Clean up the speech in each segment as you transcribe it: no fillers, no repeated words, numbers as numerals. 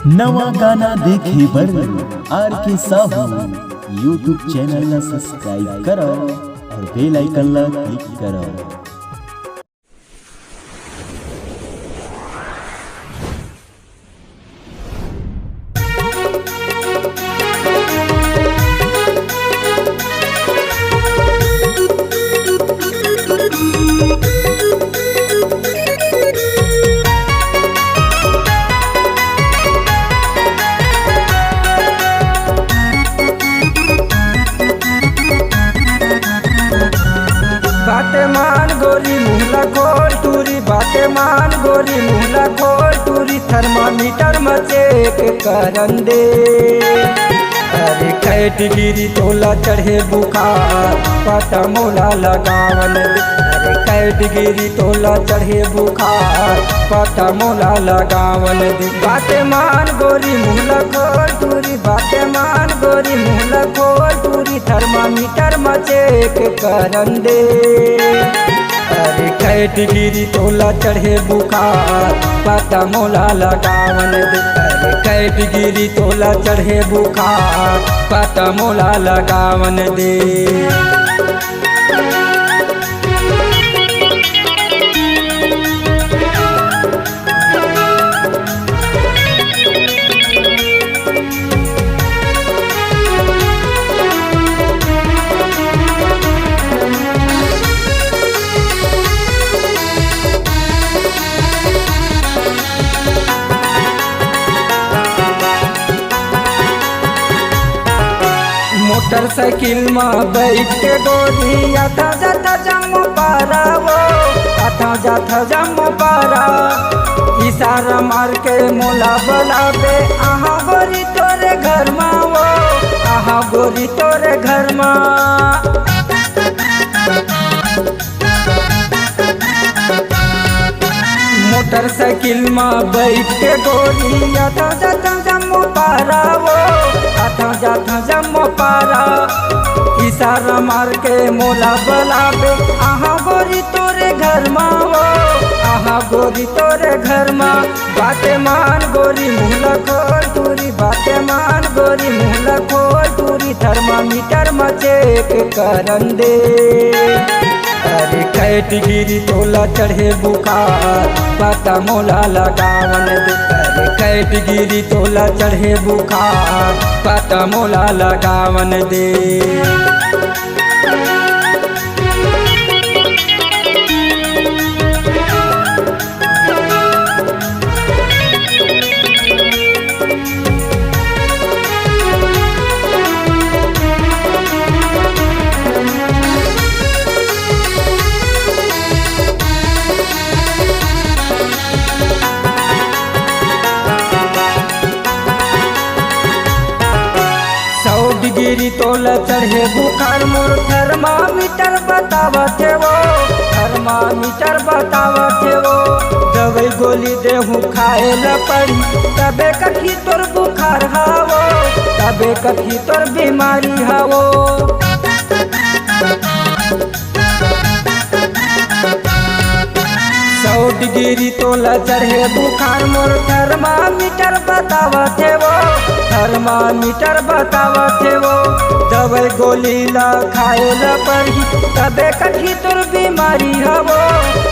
नवा गाना देखे बर आर के साहू यूट्यूब चैनल ला सब्सक्राइब करो और बेल आइकन ला क्लिक करो। बाटे मान गोरी मुहला खोल टूरी, बाटे मान गोरी मुहला खोल टूरी, थर्मामीटर में चेक करन दे। अरे कै डिग्री तोला चढ़े बुखार पता मोला लगावन दे। अरे कै डिग्री तोला चढ़े बुखार पता मोला लगावन दे। बाटे मान गोरी मुहला खोल टूरी, बाटे मान गोरी मुहला खोल टूरी, थर्मामीटर में चेक करन दे। अरे कै डिग्री तोला चढ़े बुखार पता मोला लगावन दे। अरे कै डिग्री तोला चढ़े बुखार पता मोला लगावन दे। मोटरसाइकिल में बैठ के गोरी आता जाता जम्मू पारा वो, आता जाता जम्मू पारा, इशारा मार के मोला बोलाबे आहा गोरी तोरे घर में वो, आहा गोरी तोरे घर में। मोटरसाइकिल में बैठ के गोरी आता जाता जम्मू पारा वो, आता जाता जम्मू पारा, इशारा मार के मोला बोलाबे आहा गोरी तोरे घर में वो, आहा गोरी तोरे घर में। बाटे मान गोरी मुहला खोल टूरी, बाटे मान गोरी मुहला खोल टूरी, थर्मामीटर में चेक करन दे। अरे कै डिग्री तोला चढ़े बुखार पता मोला लगावन दे। अरे कै डिग्री तोला चढ़े बुखार पता मोला लगावन दे। डिग्री तोला चढ़े बुखार मोर थर्मामीटर बतावत वो, थर्मामीटर बतावत वो। दवाई गोली देहूँ खाए न पड़ी तबे कखी तोर बुखार हावो, तबे कखी तोर बीमारी हावो। 100 डिग्री तोला चढ़े बुखार मोर थर्मामीटर बतावत वो, थर्मामीटर बतावत वो। दवाई गोली ला खाए ला पड़ी तबे कठी तोर बीमारी हवो,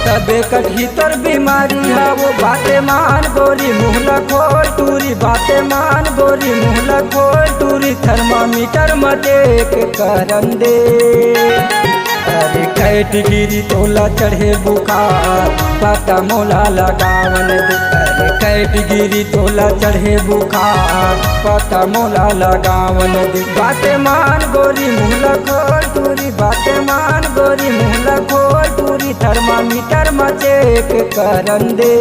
तबे कठी तोर बीमारी हवो। बाटे मान गोरी मुहला खोल टूरी, बाटे मान गोरी मुहला खोल टूरी, थर्मामीटर में चेक करन दे। अरे कै डिग्री तोला चढ़े बुखार पता मोला लगावन दे। अरे कै डिग्री तोला चढ़े बुखार पता मोला लगावन दे। बाटे मान गोरी मुहला खोल टूरी, बाटे मान गोरी मुहला खोल टूरी, थर्मामीटर में चेक करन दे।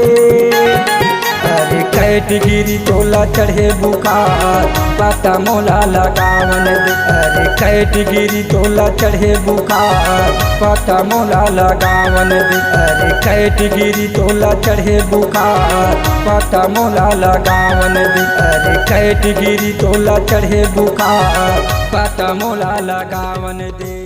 अरे कै डिग्री तोला चढ़े बुखार पता मोला लगावन दे। अरे कै डिग्री तोला चढ़े बुखार पता मोला लगावन दे। अरे कै डिग्री तोला चढ़े बुखार पता मोला लगावन दे। अरे कै डिग्री तोला चढ़े बुखार पता मोला लगावन दे।